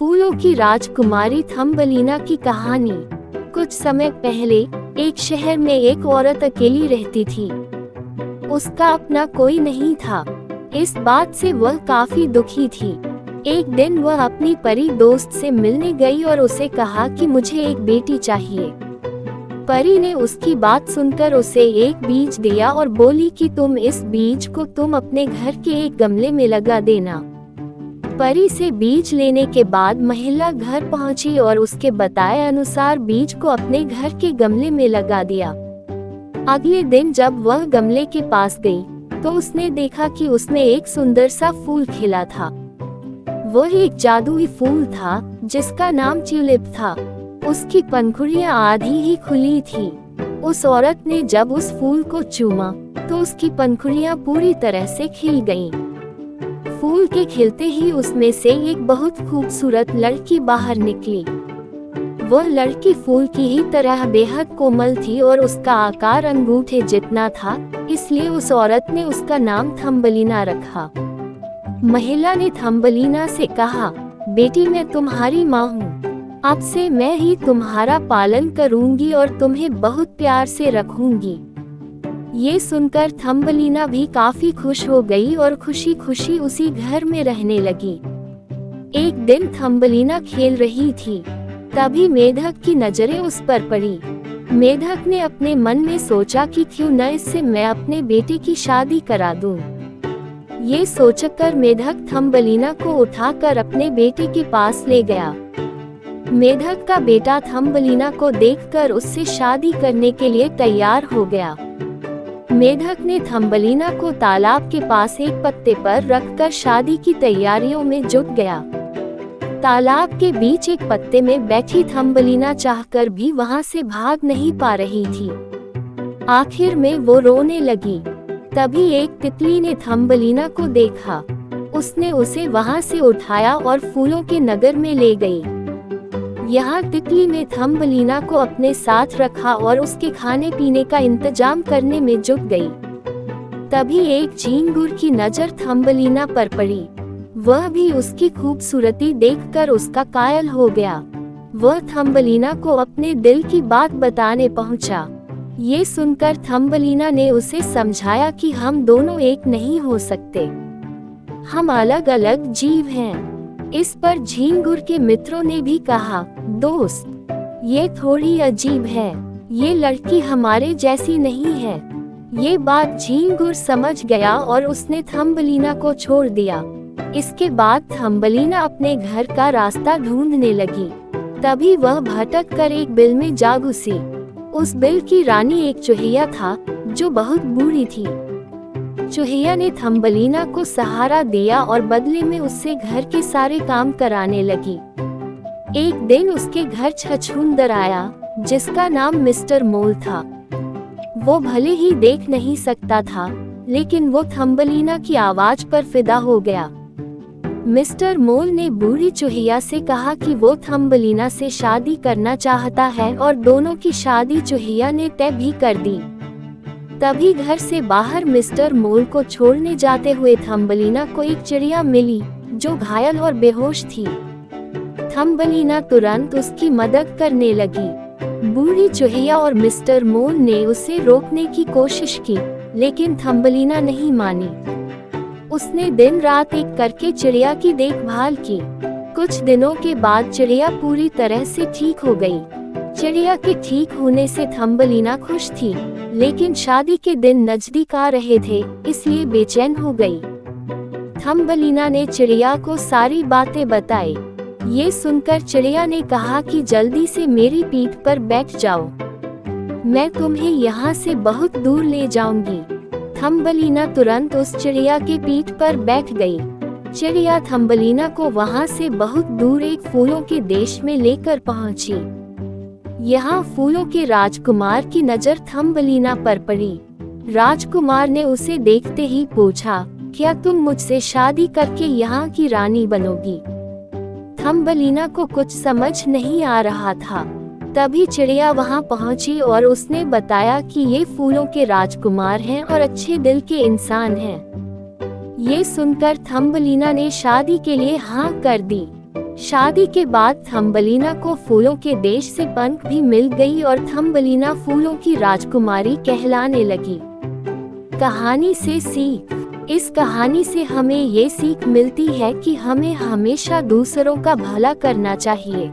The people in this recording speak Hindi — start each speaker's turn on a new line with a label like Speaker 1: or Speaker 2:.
Speaker 1: फूलों की राजकुमारी थम्बलीना की कहानी। कुछ समय पहले एक शहर में एक औरत अकेली रहती थी। उसका अपना कोई नहीं था। इस बात से वह काफी दुखी थी। एक दिन वह अपनी परी दोस्त से मिलने गई और उसे कहा कि मुझे एक बेटी चाहिए। परी ने उसकी बात सुनकर उसे एक बीज दिया और बोली कि तुम इस बीज को तुम अपने घर के एक गमले में लगा देना। परी से बीज लेने के बाद महिला घर पहुंची और उसके बताए अनुसार बीज को अपने घर के गमले में लगा दिया। अगले दिन जब वह गमले के पास गई तो उसने देखा कि उसमें एक सुंदर सा फूल खिला था। वह एक जादुई फूल था जिसका नाम ट्यूलिप था। उसकी पंखुड़ियां आधी ही खुली थी। उस औरत ने जब उस फूल को चूमा तो उसकी पंखुड़ियां पूरी तरह से खिल गईं। फूल के खिलते ही उसमें से एक बहुत खूबसूरत लड़की बाहर निकली। वह लड़की फूल की ही तरह बेहद कोमल थी और उसका आकार अंगूठे जितना था, इसलिए उस औरत ने उसका नाम थम्बलीना रखा। महिला ने थम्बलीना से कहा, बेटी मैं तुम्हारी माँ हूँ। अब से मैं ही तुम्हारा पालन करूंगी और तुम्हें बहुत प्यार से रखूंगी। ये सुनकर थम्बलीना भी काफी खुश हो गई और खुशी खुशी उसी घर में रहने लगी। एक दिन थम्बलीना खेल रही थी, तभी मेढक की नजरें उस पर पड़ी। मेढक ने अपने मन में सोचा कि क्यों न इससे मैं अपने बेटे की शादी करा दूं। ये सोचकर मेढक थम्बलीना को उठाकर अपने बेटे के पास ले गया। मेढक का बेटा थम्बलीना को देखकर उससे शादी करने के लिए तैयार हो गया। मेढक ने थम्बलीना को तालाब के पास एक पत्ते पर रखकर शादी की तैयारियों में जुट गया। तालाब के बीच एक पत्ते में बैठी थम्बलीना चाहकर भी वहां से भाग नहीं पा रही थी। आखिर में वो रोने लगी। तभी एक तितली ने थम्बलीना को देखा। उसने उसे वहां से उठाया और फूलों के नगर में ले गई। यहाँ तितली ने थम्बलीना को अपने साथ रखा और उसके खाने पीने का इंतजाम करने में जुट गई। तभी एक झींगुर की नजर थम्बलीना पर पड़ी। वह भी उसकी खूबसूरती देखकर उसका कायल हो गया। वह थम्बलीना को अपने दिल की बात बताने पहुंचा। ये सुनकर थम्बलीना ने उसे समझाया कि हम दोनों एक नहीं हो सकते, हम अलग अलग जीव हैं। इस पर झींगुर के मित्रों ने भी कहा, दोस्त, ये थोड़ी अजीब है, ये लड़की हमारे जैसी नहीं है। ये बात झींगुर समझ गया और उसने थम्बलीना को छोड़ दिया। इसके बाद थम्बलीना अपने घर का रास्ता ढूंढने लगी। तभी वह भटक कर एक बिल में जा घुसी। उस बिल की रानी एक चूहिया था जो बहुत बूढ़ी थी। चूहिया ने थम्बलीना को सहारा दिया और बदले में उससे घर के सारे काम कराने लगी। एक दिन उसके घर छछूंदर आया जिसका नाम मिस्टर मोल था। वो भले ही देख नहीं सकता था, लेकिन वो थम्बलीना की आवाज पर फिदा हो गया। मिस्टर मोल ने बूढ़ी चूहिया से कहा कि वो थम्बलीना से शादी करना चाहता है और दोनों की शादी चूहिया ने तय भी कर दी। तभी घर से बाहर मिस्टर मोल को छोड़ने जाते हुए थम्बलीना को एक चिड़िया मिली जो घायल और बेहोश थी। थम्बलीना तुरंत उसकी मदद करने लगी। बूढ़ी चूहिया और मिस्टर मोल ने उसे रोकने की कोशिश की, लेकिन थम्बलीना नहीं मानी। उसने दिन रात एक करके चिड़िया की देखभाल की। कुछ दिनों के बाद चिड़िया पूरी तरह से ठीक हो गई। चिड़िया के ठीक होने से थम्बलीना खुश थी, लेकिन शादी के दिन नजदीक आ रहे थे, इसलिए बेचैन हो गई। थम्बलीना ने चिड़िया को सारी बातें बताई। ये सुनकर चिड़िया ने कहा कि जल्दी से मेरी पीठ पर बैठ जाओ, मैं तुम्हें यहाँ से बहुत दूर ले जाऊंगी। थम्बलीना तुरंत उस चिड़िया के पीठ पर बैठ गई। चिड़िया थम्बलीना को वहाँ से बहुत दूर एक फूलों के देश में लेकर पहुँची। यहाँ फूलों के राजकुमार की नजर थम्बलीना पर पड़ी। राजकुमार ने उसे देखते ही पूछा, क्या तुम मुझसे शादी करके यहाँ की रानी बनोगी? थम्बलीना को कुछ समझ नहीं आ रहा था। तभी चिड़िया वहाँ पहुँची और उसने बताया कि ये फूलों के राजकुमार हैं और अच्छे दिल के इंसान हैं। ये सुनकर थम्बलीना ने शादी के लिए हाँ कर दी। शादी के बाद थम्बलीना को फूलों के देश से पंख भी मिल गई और थम्बलीना फूलों की राजकुमारी कहलाने लगी। कहानी से सीख। इस कहानी से हमें ये सीख मिलती है कि हमें हमेशा दूसरों का भला करना चाहिए।